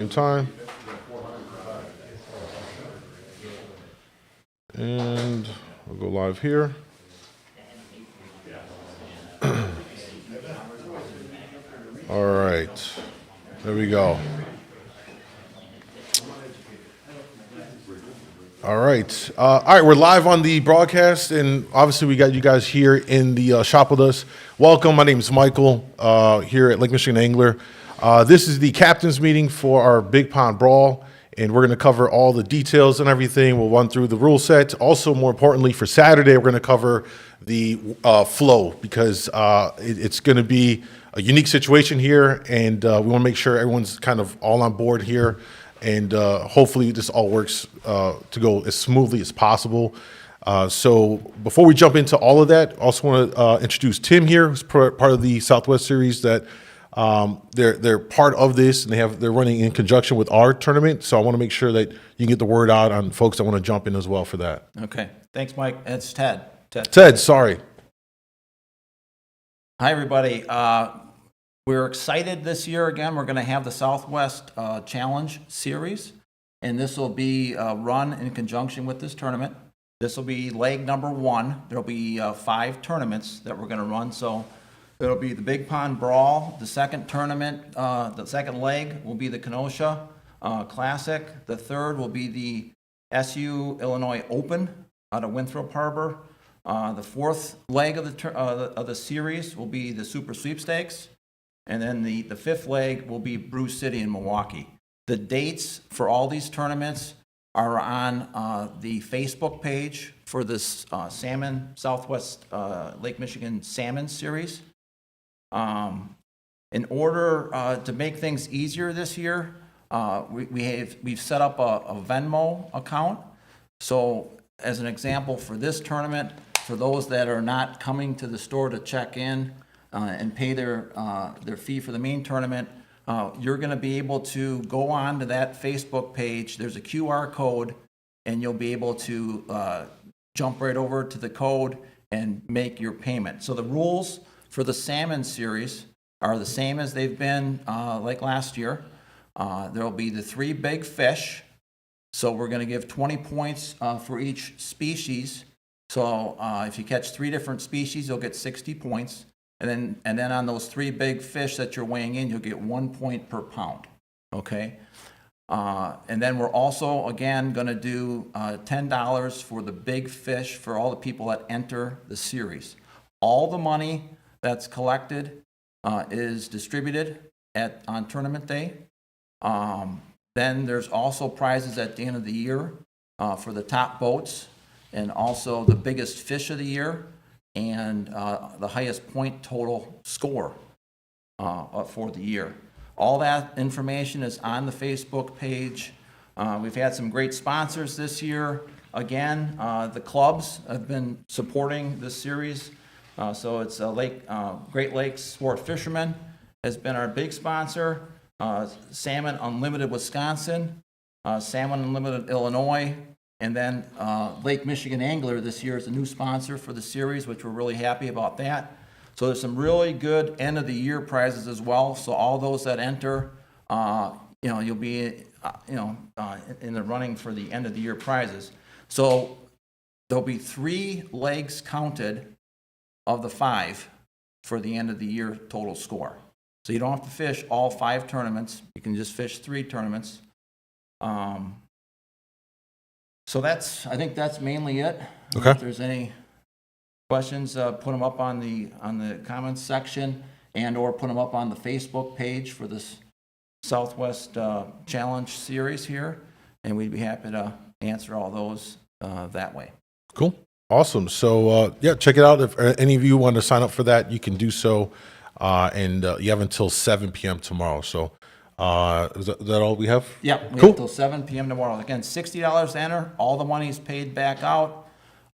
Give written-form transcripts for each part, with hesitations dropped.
Same time. And we'll go live here. All right, there we go. All right, we're live on the broadcast, and obviously we got you guys here in the shop with us. Welcome, my name is Michael, here at Lake Michigan Angler. This is the captain's meeting for our Big Pond Brawl, and we're going to cover all the details and everything. We'll run through the rule set. Also, more importantly, for Saturday, we're going to cover the flow, because it's going to be a unique situation here, and we want to make sure everyone's kind of all on board here, and hopefully this all works to go as smoothly as possible. So before we jump into all of that, I also want to introduce Tim here, who's part of the Southwest Series. That they're part of this, and they're running in conjunction with our tournament. So I want to make sure that you can get the word out on folks that want to jump in as well for that. Okay, thanks, Mike. It's Ted. Ted, sorry. Hi, everybody. We're excited this year. Again, we're going to have the Southwest Challenge Series, and this will be run in conjunction with this tournament. This will be leg number 1. There'll be 5 tournaments that we're going to run. So it'll be the Big Pond Brawl. The second tournament, the second leg will be the Kenosha Classic. The third will be the SU Illinois Open out of Winthrop Harbor. The fourth leg of the series will be the Super Sweepstakes. And then the fifth leg will be Brew City in Milwaukee. The dates for all these tournaments are on the Facebook page for this Salmon Southwest Lake Michigan Salmon Series. In order to make things easier this year, we've set up a Venmo account. So as an example for this tournament, for those that are not coming to the store to check in and pay their fee for the main tournament, you're going to be able to go on to that Facebook page. There's a QR code, and you'll be able to jump right over to the code and make your payment. So the rules for the Salmon Series are the same as they've been like last year. There'll be the 3 big fish. So we're going to give 20 points for each species. So if you catch 3 different species, you'll get 60 points. And then on those 3 big fish that you're weighing in, you'll get 1 point per pound. Okay? And then we're also, again, going to do $10 for the big fish for all the people that enter the series. All the money that's collected is distributed on tournament day. Then there's also prizes at the end of the year for the top boats, and also the biggest fish of the year, and the highest point total score for the year. All that information is on the Facebook page. We've had some great sponsors this year. Again, the clubs have been supporting this series. So it's Great Lakes Sport Fishermen has been our big sponsor. Salmon Unlimited Wisconsin, Salmon Unlimited Illinois, and then Lake Michigan Angler this year is a new sponsor for the series, which we're really happy about that. So there's some really good end of the year prizes as well. So all those that enter, you'll be in the running for the end of the year prizes. So there'll be 3 legs counted of the 5 for the end of the year total score. So you don't have to fish all 5 tournaments. You can just fish 3 tournaments. So I think that's mainly it. Okay. If there's any questions, put them up on the comments section, or put them up on the Facebook page for this Southwest Challenge Series here, and we'd be happy to answer all those that way. Cool. Awesome. So, check it out. If any of you want to sign up for that, you can do so. And you have until 7 p.m. tomorrow. So is that all we have? Yeah, we Cool. have until 7 p.m. tomorrow. Again, $60 to enter. All the money is paid back out.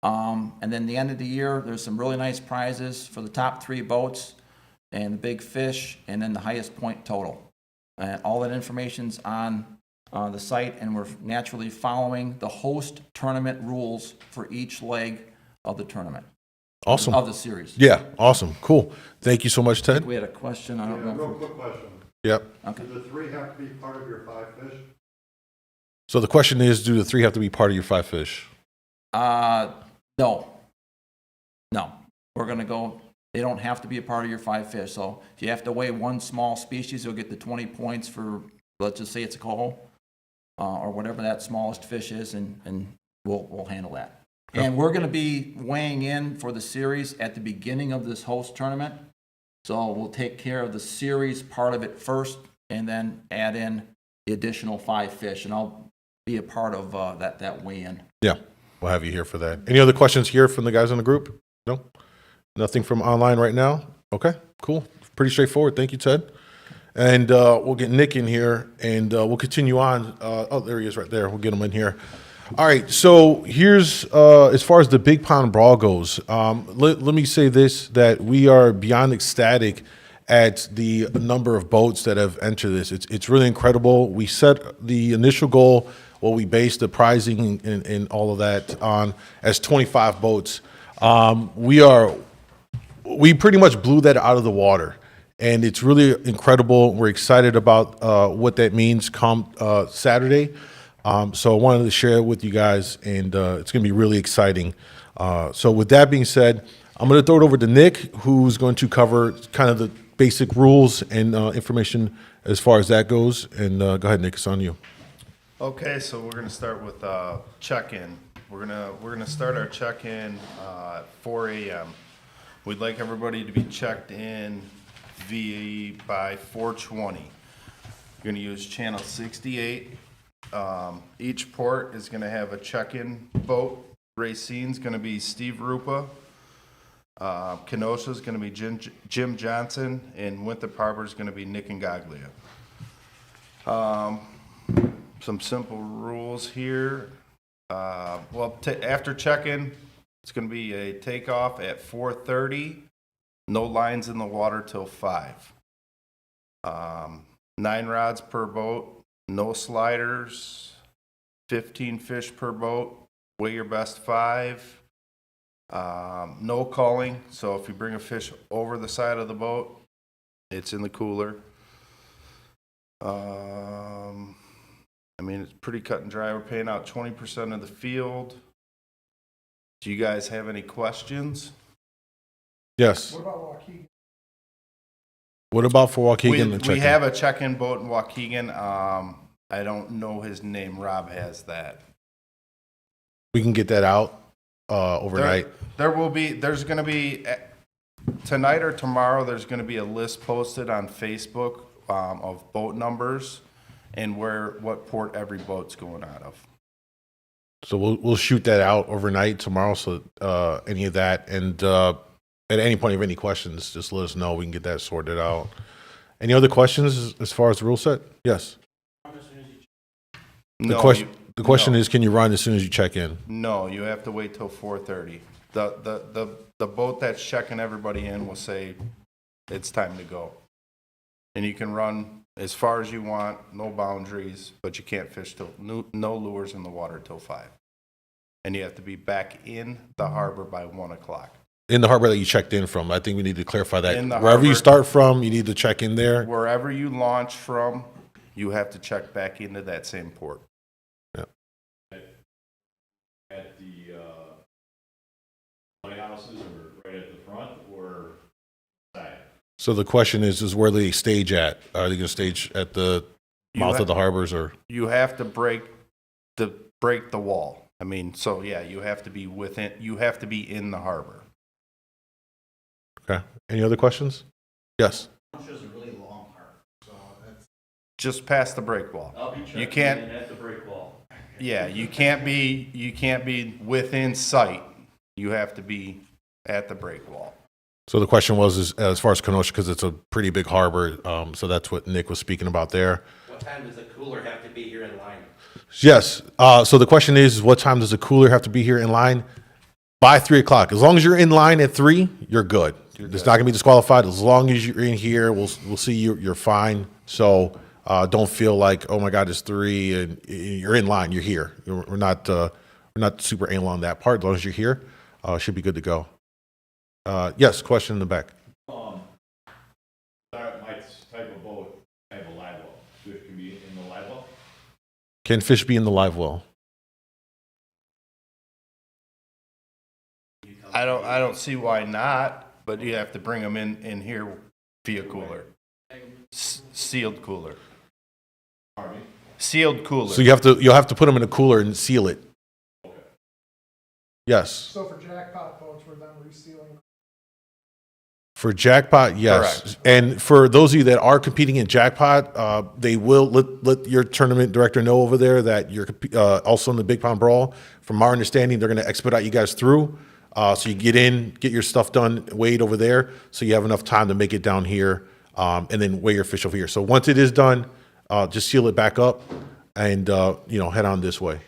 And then the end of the year, there's some really nice prizes for the top 3 boats and the big fish, and then the highest point total. And all that information's on the site, and we're naturally following the host tournament rules for each leg of the tournament. Awesome. Of the series. Yeah, awesome. Cool. Thank you so much, Ted. We had a question. I don't know. Real quick question. Yep. Okay. Do the 3 have to be part of your 5 fish? So the question is, do the 3 have to be part of your 5 fish? No. No. We're gonna go, they don't have to be a part of your 5 fish. So if you have to weigh one small species, you'll get the 20 points for, let's just say it's a coho, or whatever that smallest fish is, and we'll handle that. And we're gonna be weighing in for the series at the beginning of this host tournament. So we'll take care of the series part of it first, and then add in the additional 5 fish, and I'll be a part of that weigh-in. Yeah, we'll have you here for that. Any other questions here from the guys in the group? No? Nothing from online right now? Okay, cool. Pretty straightforward. Thank you, Ted. And we'll get Nick in here, and we'll continue on. Oh, there he is right there. We'll get him in here. All right, so here's, as far as the Big Pond Brawl goes, let me say this, that we are beyond ecstatic at the number of boats that have entered this. It's really incredible. We set the initial goal, what we based the pricing and all of that on, as 25 boats. We pretty much blew that out of the water, and it's really incredible. We're excited about what that means come Saturday. So I wanted to share it with you guys, and it's going to be really exciting. So with that being said, I'm going to throw it over to Nick, who's going to cover kind of the basic rules and information as far as that goes. And go ahead, Nick, it's on you. Okay, so we're gonna start with check-in. We're gonna start our check-in at 4 a.m. We'd like everybody to be checked in by 4:20. You're gonna use channel 68. Each port is gonna have a check-in boat. Racine's gonna be Steve Rupa. Kenosha's gonna be Jim Johnson, and Winthrop Harbor's gonna be Nick Ingaglia. Some simple rules here. After check-in, it's gonna be a takeoff at 4:30. No lines in the water till 5. 9 rods per boat. No sliders. 15 fish per boat. Weigh your best 5. No calling, so if you bring a fish over the side of the boat, it's in the cooler. I mean, it's pretty cut and dry. We're paying out 20% of the field. Do you guys have any questions? Yes. What about Waukegan? What about for Waukegan? We have a check-in boat in Waukegan. I don't know his name. Rob has that. We can get that out overnight. There's going to be, tonight or tomorrow, there's going to be a list posted on Facebook of boat numbers and what port every boat's going out of. So we'll shoot that out overnight tomorrow. So any of that, and at any point of any questions, just let us know. We can get that sorted out. Any other questions as far as the rule set? Yes. The question is, can you run as soon as you check in? No, you have to wait till 4:30. The boat that's checking everybody in will say it's time to go, and you can run as far as you want, no boundaries, but you can't fish till no lures in the water till 5, and you have to be back in the harbor by 1 o'clock. In the harbor that you checked in from. I think we need to clarify that. In the Wherever you harbor. start from, you need to check in there. Wherever you launch from, you have to check back into that same port. At the lighthouses or right at the front or side? So the question is where they stage at? Are they going to stage at the mouth of the harbors, or? You have to break the wall. I mean, so yeah, you have to be in the harbor. Okay. Any other questions? Yes. It's a really long harbor, so that's... Just past the break wall. I'll be checking You can't- in at the break wall. Yeah, you can't be within sight. You have to be at the break wall. So the question was, as far as Kenosha, because it's a pretty big harbor, so that's what Nick was speaking about there. What time does the cooler have to be here in line? Yes. So the question is, what time does the cooler have to be here in line? By 3 o'clock. As long as you're in line at 3, you're good. It's not going to be disqualified. As long as you're in here, we'll see you. You're fine. So don't feel like, oh my God, it's 3 and you're in line. You're here. We're not super anal on that part. As long as you're here, should be good to go. Yes. Question in the back. My type of boat, I have Can fish be in the live well? I don't see why not, but you have to bring them in here via cooler. Sealed cooler. Sealed cooler. So you'll have to put them in a cooler and seal it. Yes. So for jackpot boats, we're done resealing. For jackpot, yes. Correct. And for those of you that are competing in jackpot, they will let your tournament director know over there that you're also in the Big Pond Brawl. From our understanding, they're going to expedite you guys through. So you get in, get your stuff done, weighed over there, so you have enough time to make it down here, and then weigh your fish over here. So once it is done, just seal it back up and head on this way.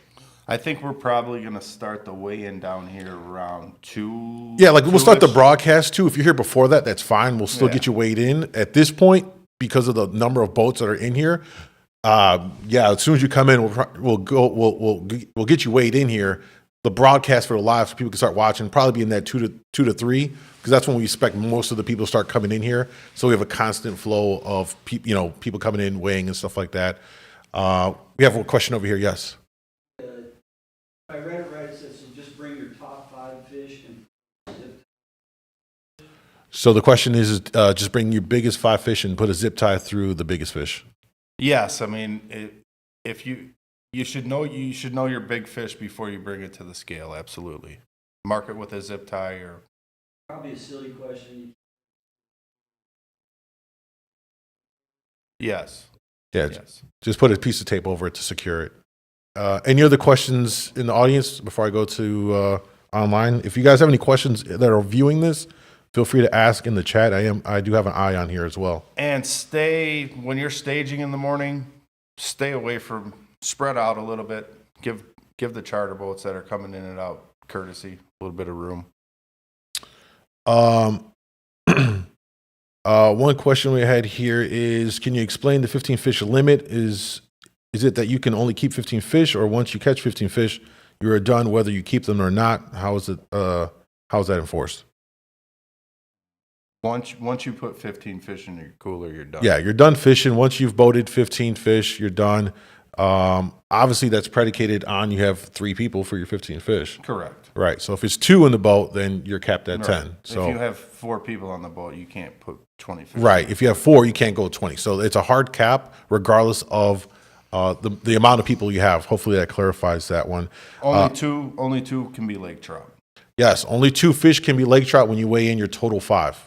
I think we're probably going to start the weigh-in down here around 2. Yeah, like we'll start the 2-ish. broadcast too. If you're here before that, that's fine. We'll still Yeah. get you weighed in. At this point, because of the number of boats that are in here, as soon as you come in, we'll get you weighed in here. The broadcast for the live, so people can start watching, probably be in that 2 to 3, because that's when we expect most of the people to start coming in here. So we have a constant flow of people coming in, weighing and stuff like that. We have a question over here. Yes. If I read it right, it says you just bring your top 5 fish and So the question is, just bring your biggest 5 fish and put a zip tie through the biggest fish. Yes, I mean, if you should know your big fish before you bring it to the scale. Absolutely, mark it with a zip tie or. probably a silly question. Yes. Yeah. Yes. Just put a piece of tape over it to secure it. Any other questions in the audience before I go to online? If you guys have any questions that are viewing this, feel free to ask in the chat. I do have an eye on here as well. And when you're staging in the morning, stay away from, spread out a little bit. Give the charter boats that are coming in and out courtesy, a little bit of room. One question we had here is, can you explain the 15 fish limit? Is it that you can only keep 15 fish, or once you catch 15 fish, you are done whether you keep them or not? How is that enforced? Once you put 15 fish in your cooler, you're done. Yeah, you're done fishing. Once you've boated 15 fish, you're done. Obviously, that's predicated on you have 3 people for your 15 fish. Correct. Right. So if it's 2 in the boat, then you're capped at 10. Right. So if you have 4 people on the boat, you can't put 20 fish. right. If you have 4, you can't go 20. So it's a hard cap, regardless of the amount of people you have. Hopefully that clarifies that one. Only two can be lake trout. Yes, only 2 fish can be lake trout when you weigh in your total 5.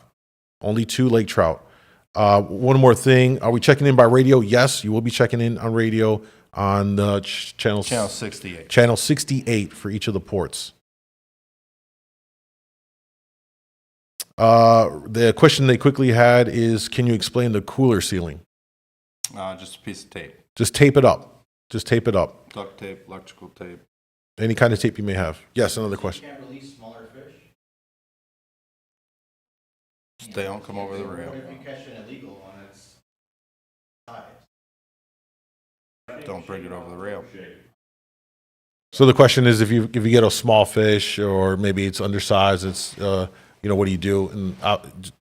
Only 2 lake trout. One more thing. Are we checking in by radio? Yes, you will be checking in on radio on channel 68. Channel 68 for each of the ports. The question they quickly had is, can you explain the cooler sealing? Just a piece of tape. Just tape it up. Just tape it up. Duct tape, electrical tape. Any kind of tape you may have. Yes, another question. You can't release smaller fish? They don't come over the rail. What if you catch an illegal one that's size? Don't bring it over the rail. So the question is, if you get a small fish, or maybe it's undersized, it's what do you do? And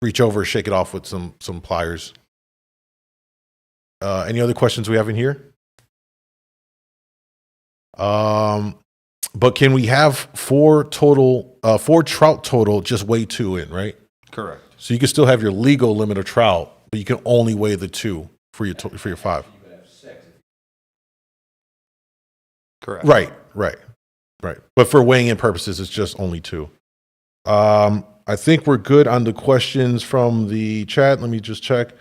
reach over, shake it off with some pliers. Any other questions we have in here? But can we have 4 trout total, just weigh 2 in, right? Correct. So you can still have your legal limit of trout, but you can only weigh the 2 for your 5. Correct. Right. But for weighing in purposes, it's just only 2. I think we're good on the questions from the chat. Let me just check.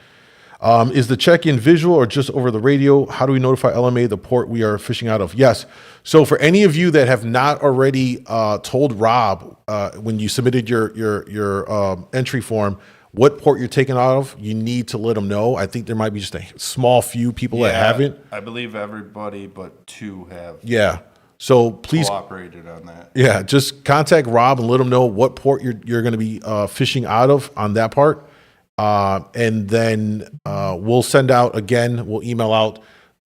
Is the check-in visual or just over the radio? How do we notify LMA the port we are fishing out of? Yes. So for any of you that have not already told Rob when you submitted your entry form what port you're taking out of, you need to let them know. I think there might be just a small few people that haven't. I believe everybody but 2 have Yeah. So please cooperated on that. Yeah, just contact Rob and let him know what port you're going to be fishing out of on that part. And then we'll send out, again, we'll email out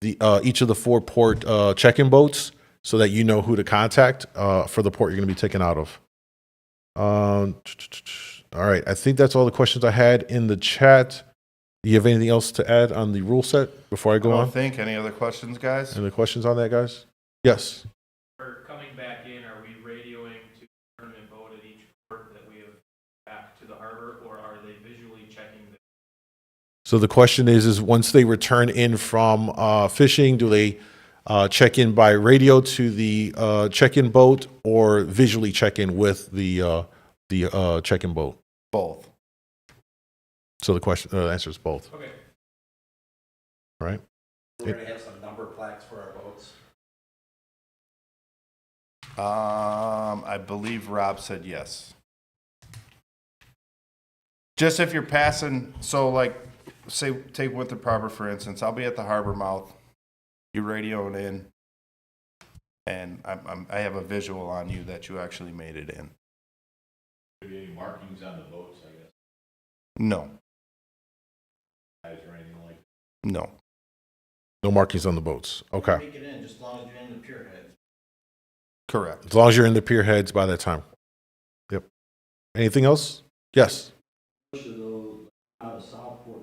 each of the 4 port check-in boats so that you know who to contact for the port you're going to be taken out of. All right, I think that's all the questions I had in the chat. You have anything else to add on the rule set before I I go don't on? think, any other questions, guys? Any questions on that, guys? Yes. We're coming back in, are we radioing to the tournament boat at each port that we have back to the harbor, or are they visually checking the? So the question is once they return in from fishing, do they check in by radio to the check-in boat or visually check in with the check-in boat? Both. So the question answer is both. Okay. Right? We're gonna have some number plaques for our boats. I believe Rob said yes. Just if you're passing, so like, say, take Winthrop Harbor, for instance, I'll be at the harbor mouth, you radioing in, and I have a visual on you that you actually made it in. Could be any markings on the boats, I guess, No, guys or anything like that. no. No markings on the boats. Okay. Make it in, just as long as you're in the pier head. Correct. As long as you're in the pier heads by that time. Yep. Anything else? Yes. Most of those out of Southport.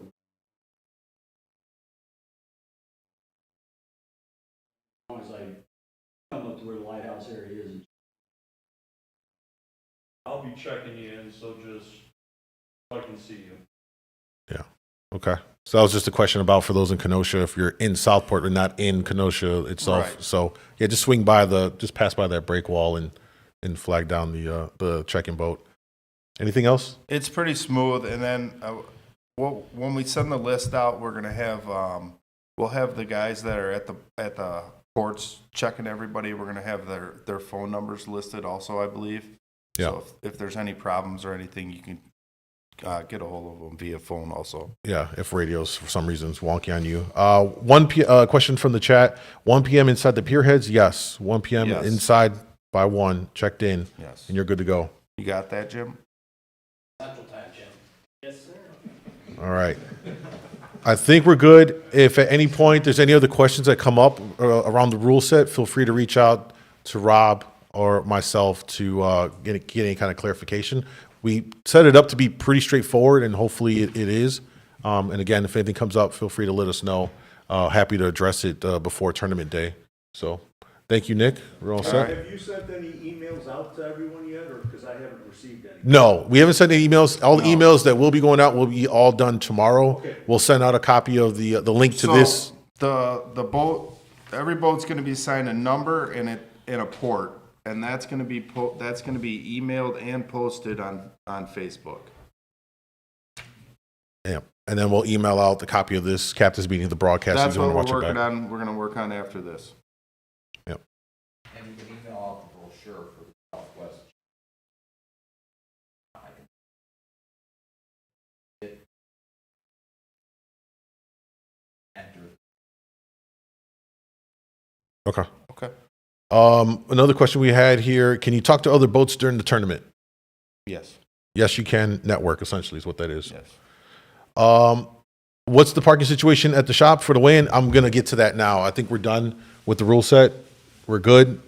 As long as I come up to where the lighthouse area is. I'll be checking you in, so just, so I can see you. Okay. So that was just a question about for those in Kenosha, if you're in Southport or not in Kenosha itself. Right. So yeah, just pass by that break wall and flag down the check-in boat. Anything else? It's pretty smooth, and then when we send the list out, we're gonna have we'll have the guys that are at the ports checking everybody. We're gonna have their phone numbers listed also, I believe. Yeah. So if there's any problems or anything, you can get a hold of them via phone also. Yeah, if radios for some reason is wonky on you. Question from the chat. 1 p.m. inside the pier heads? Yes. 1 p.m. Yes. inside by 1, checked in, Yes. and you're good to go. You got that, Jim? Central time, Jim. Yes, sir. All right. I think we're good. If at any point there's any other questions that come up around the rule set, feel free to reach out to Rob or myself to get any kind of clarification. We set it up to be pretty straightforward, and hopefully it is. And again, if anything comes up, feel free to let us know. Happy to address it before tournament day. So thank you, Nick. We're all set. Have you sent any emails out to everyone yet, or, because I haven't received any? No, we haven't sent any emails. All the emails that will be going out will be all done tomorrow. Okay. We'll send out a copy of the link to So, this. The boat, every boat's gonna be assigned a number and a port, and that's gonna be emailed and posted on Facebook. Yeah. And then we'll email out the copy of this captain's meeting, the broadcast. That's if you what want we're to watch it working back. on. We're gonna work on after this. And you can email out the brochure for the Southwest. I can get enter. Okay. Okay. Another question we had here. Can you talk to other boats during the tournament? Yes. Yes, you can. Network, essentially, is what that is. Yes. What's the parking situation at the shop for the weigh-in? I'm going to get to that now. I think we're done with the rule set. We're good.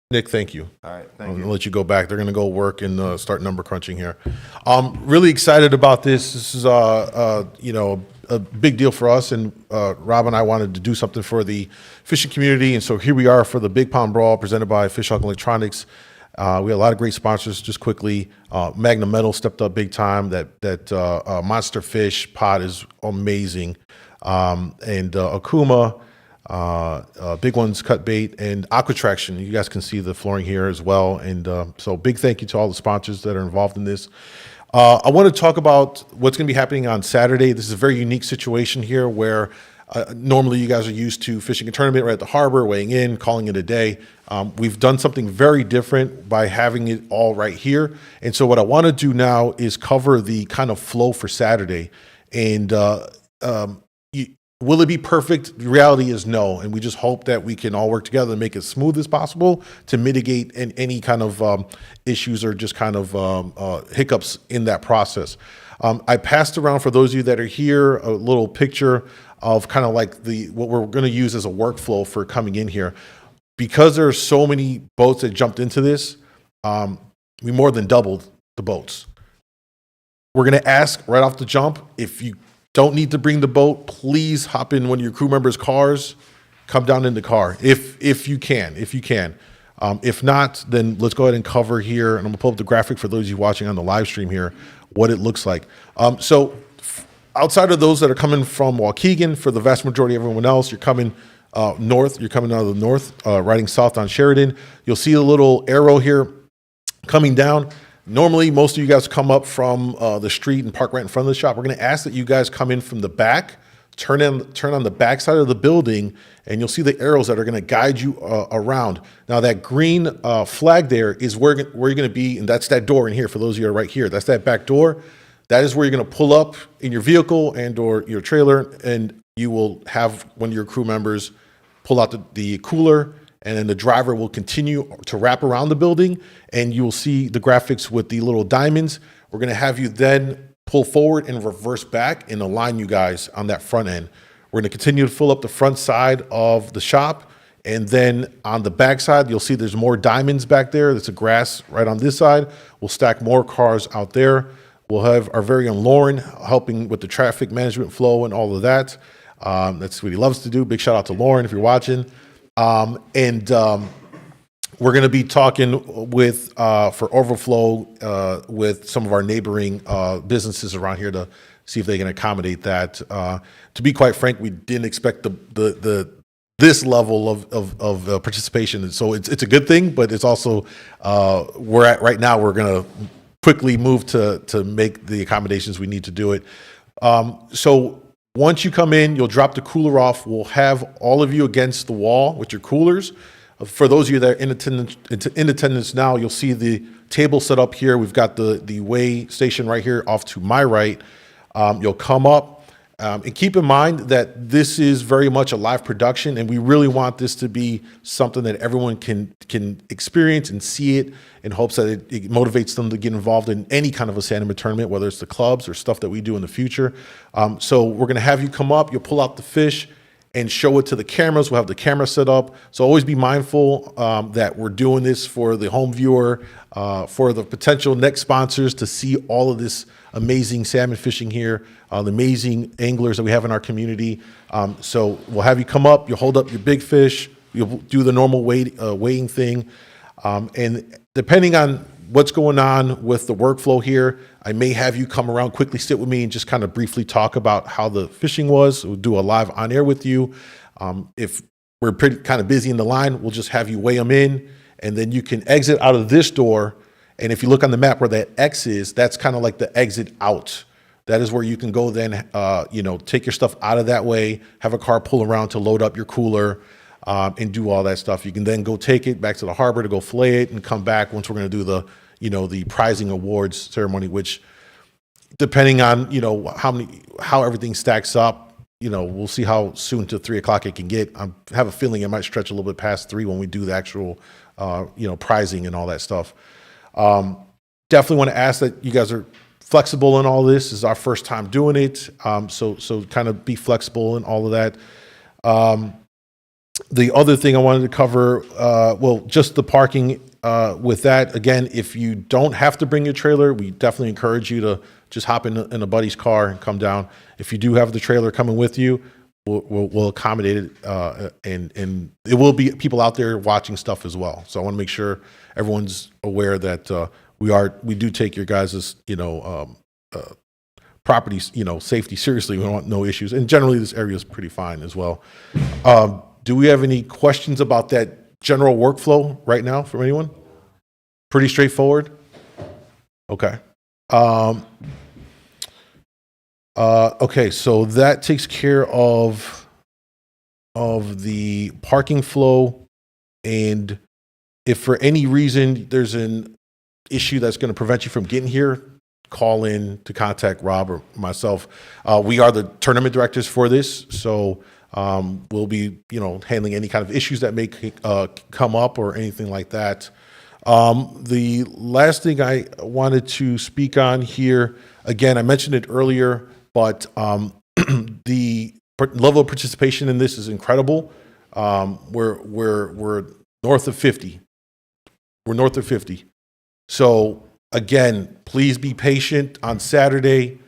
Nick, thank you. All right. I'm Thank going to you. let you go back. They're going to go work and start number crunching here. Really excited about this. This is, a big deal for us. And Rob and I wanted to do something for the fishing community. And so here we are for the Big Pond Brawl presented by Fish Hawk Electronics. We had a lot of great sponsors. Just quickly, Magnum Metal stepped up big time. That Monster Fish pot is amazing. And Akuma, Big Ones Cut Bait, and Aqua Traction. You guys can see the flooring here as well. And so big thank you to all the sponsors that are involved in this. I want to talk about what's going to be happening on Saturday. This is a very unique situation here where normally you guys are used to fishing a tournament right at the harbor, weighing in, calling it a day. We've done something very different by having it all right here. And so what I want to do now is cover the kind of flow for Saturday. And will it be perfect? The reality is no. And we just hope that we can all work together and make it smooth as possible to mitigate any kind of issues or just kind of hiccups in that process. I passed around, for those of you that are here, a little picture of kind of like what we're going to use as a workflow for coming in here. Because there are so many boats that jumped into this, we more than doubled the boats. We're going to ask right off the jump, if you don't need to bring the boat, please hop in one of your crew members' cars, come down in the car if you can. If not, then let's go ahead and cover here, and I'm gonna pull up the graphic for those of you watching on the live stream here, what it looks like. Outside of those that are coming from Waukegan, for the vast majority of everyone else, you're coming north, you're coming out of the north, riding south on Sheridan. You'll see a little arrow here coming down. Normally, most of you guys come up from the street and park right in front of the shop. We're going to ask that you guys come in from the back, turn on the back side of the building, and you'll see the arrows that are going to guide you around. Now, that green flag there is where you're going to be, and that's that door in here. For those of you who are right here, that's that back door. That is where you're going to pull up in your vehicle and or your trailer, and you will have one of your crew members pull out the cooler, and then the driver will continue to wrap around the building, and you will see the graphics with the little diamonds. We're going to have you then pull forward and reverse back and align you guys on that front end. We're going to continue to fill up the front side of the shop, and then on the back side, you'll see there's more diamonds back there. There's a grass right on this side. We'll stack more cars out there. We'll have our very own Lauren helping with the traffic management flow and all of that. That's what he loves to do. Big shout out to Lauren if you're watching. We're going to be talking with for overflow with some of our neighboring businesses around here to see if they can accommodate that. To be quite frank, we didn't expect this level of participation, and so it's a good thing. But it's also we're at right now. We're going to quickly move to make the accommodations we need to do it. So once you come in, you'll drop the cooler off. We'll have all of you against the wall with your coolers. For those of you that are in attendance now, you'll see the table set up here. We've got the weigh station right here off to my right. You'll come up. And keep in mind that this is very much a live production, and we really want this to be something that everyone can experience and see it, in hopes that it motivates them to get involved in any kind of a salmon tournament, whether it's the clubs or stuff that we do in the future. So we're going to have you come up, you'll pull out the fish and show it to the cameras. We'll have the camera set up. So always be mindful that we're doing this for the home viewer, for the potential next sponsors to see all of this amazing salmon fishing here, the amazing anglers that we have in our community. So we'll have you come up, you'll hold up your big fish, you'll do the normal weighing thing. And depending on what's going on with the workflow here, I may have you come around, quickly sit with me and just kind of briefly talk about how the fishing was. We'll do a live on air with you. If we're pretty kind of busy in the line, we'll just have you weigh them in, and then you can exit out of this door. And if you look on the map where that X is, that's kind of like the exit out. That is where you can go then, take your stuff out of that way, have a car pull around to load up your cooler, and do all that stuff. You can then go take it back to the harbor to go fillet it and come back once we're going to do the prizing awards ceremony, which depending on, how everything stacks up, we'll see how soon to 3 o'clock it can get. I have a feeling it might stretch a little bit past 3 when we do the actual, prizing and all that stuff. Definitely want to ask that you guys are flexible in all this. This is our first time doing it. So kind of be flexible in all of that. The other thing I wanted to cover, just the parking with that. Again, if you don't have to bring your trailer, we definitely encourage you to just hop in a buddy's car and come down. If you do have the trailer coming with you, we'll accommodate it, and it will be people out there watching stuff as well. So I want to make sure everyone's aware that we do take your guys' property safety seriously. We don't want no issues, and generally this area is pretty fine as well. Do we have any questions about that general workflow right now from anyone? Pretty straightforward. Okay. Okay, so that takes care of the parking flow, and if for any reason there's an issue that's going to prevent you from getting here, call in to contact Rob or myself. We are the tournament directors for this, so we'll be handling any kind of issues that may come up or anything like that. The last thing I wanted to speak on here, again, I mentioned it earlier, but the level of participation in this is incredible. We're north of 50. We're north of 50. So again, please be patient on Saturday.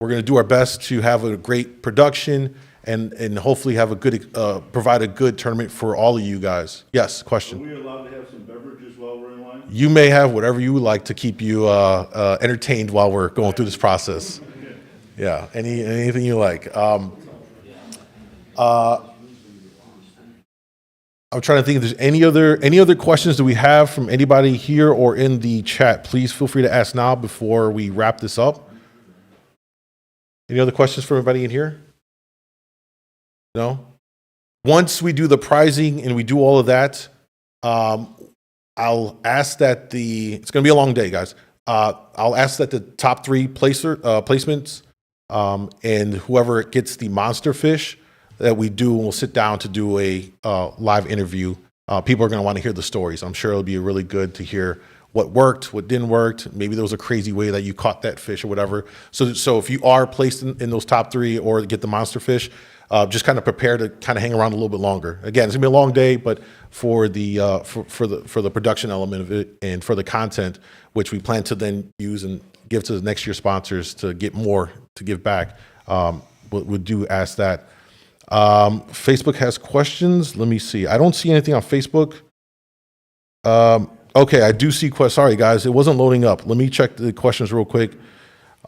We're going to do our best to have a great production and hopefully have a good, provide a good tournament for all of you guys. Yes, Are question. we allowed to have some beverages while we're in line? You may have whatever you would like to keep you entertained while we're going through this process. Yeah, anything you like. I'm trying to think if there's any other questions that we have from anybody here or in the chat. Please feel free to ask now before we wrap this up. Any other questions for everybody in here? No? Once we do the pricing and we do all of that, I'll ask that it's going to be a long day, guys. I'll ask that the top 3 placements and whoever gets the monster fish that we do, we'll sit down to do a live interview. People are going to want to hear the stories. I'm sure it'll be really good to hear what worked, what didn't work. Maybe there was a crazy way that you caught that fish or whatever. So if you are placed in those top 3 or get the monster fish, just kind of prepare to kind of hang around a little bit longer. Again, it's gonna be a long day, but for the for the production element of it and for the content, which we plan to then use and give to the next year sponsors to get more to give back, we'll do ask that. Facebook has questions. Let me see. I don't see anything on Facebook. Okay, I do see questions. Sorry, guys, it wasn't loading up. Let me check the questions real quick.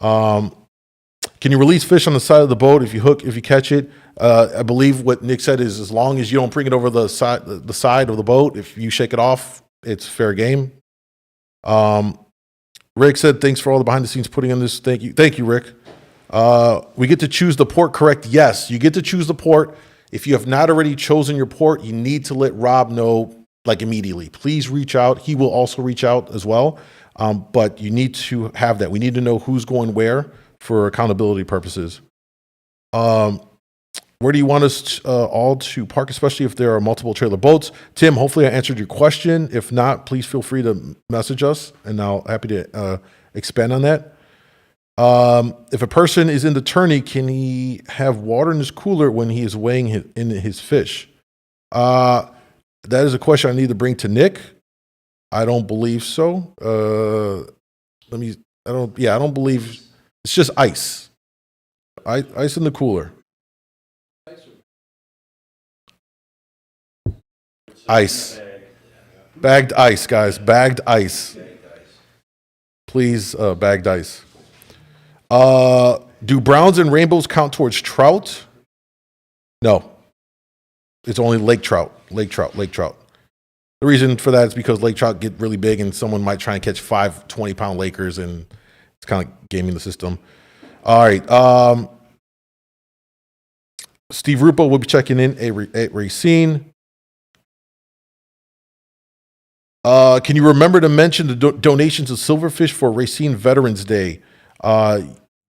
Can you release fish on the side of the boat if you catch it? I believe what Nick said is as long as you don't bring it over the side of the boat, if you shake it off, it's fair game. Rick said, thanks for all the behind the scenes putting on this. Thank you, Rick. We get to choose the port, correct? Yes, you get to choose the port. If you have not already chosen your port, you need to let Rob know like immediately. Please reach out. He will also reach out as well. But you need to have that. We need to know who's going where for accountability purposes. Where do you want us all to park, especially if there are multiple trailer boats? Tim, hopefully I answered your question. If not, please feel free to message us, and I'll happy to expand on that. If a person is in the tourney, can he have water in his cooler when he is weighing in his fish? That is a question I need to bring to Nick. I don't believe so. I don't believe. It's just ice. Ice in the cooler. Ice. Bagged ice, guys. Bagged ice. Please, bagged ice. Do browns and rainbows count towards trout? No. It's only lake trout. Lake trout. The reason for that is because lake trout get really big and someone might try and catch 5 20-pound Lakers, and it's kind of gaming the system. All right. Steve Rupo will be checking in at Racine. Can you remember to mention the donations of silverfish for Racine Veterans Day?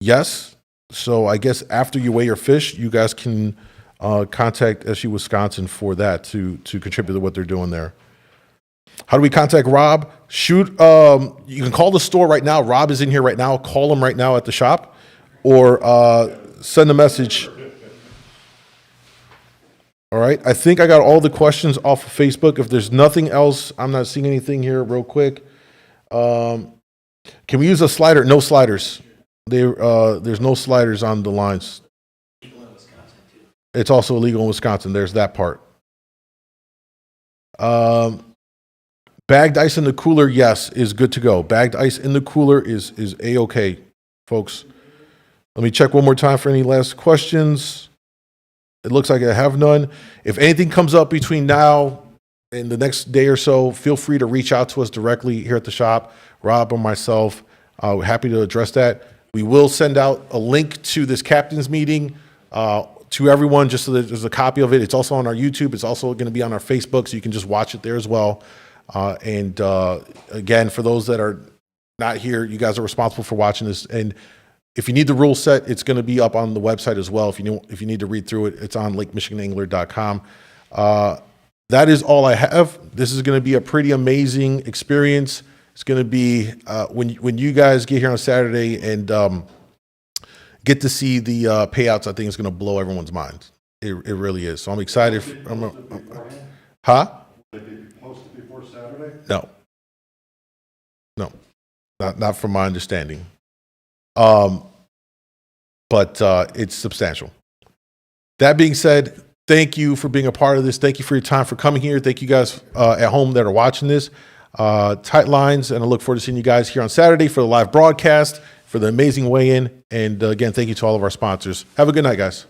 Yes. So I guess after you weigh your fish, you guys can contact SU Wisconsin for that to contribute to what they're doing there. How do we contact Rob? Shoot, you can call the store right now. Rob is in here right now. Call him right now at the shop, or send a message. All right. I think I got all the questions off of Facebook. If there's nothing else, I'm not seeing anything here. Real quick, can we use a slider? No sliders. There's no sliders on the lines. It's also illegal in Wisconsin. There's that part. Bagged ice in the cooler, yes, is good to go. Bagged ice in the cooler is A-okay, folks. Let me check one more time for any last questions. It looks like I have none. If anything comes up between now and the next day or so, feel free to reach out to us directly here at the shop, Rob or myself. We're happy to address that. We will send out a link to this captain's meeting to everyone, just so that there's a copy of it. It's also on our YouTube. It's also going to be on our Facebook, so you can just watch it there as well. And again, for those that are not here, you guys are responsible for watching this. And if you need the rule set, it's going to be up on the website as well. If you need to read through it, it's on LakeMichiganAngler.com. That is all I have. This is going to be a pretty amazing experience. It's going to be when you guys get here on Saturday and get to see the payouts. I think it's going to blow everyone's mind. It really is. So I'm excited. Huh? Will they be posted before Saturday? No, not from my understanding. but it's substantial. That being said, thank you for being a part of this. Thank you for your time, for coming here. Thank you guys at home that are watching this. Tight lines, and I look forward to seeing you guys here on Saturday for the live broadcast, for the amazing weigh-in. And again, thank you to all of our sponsors. Have a good night, guys.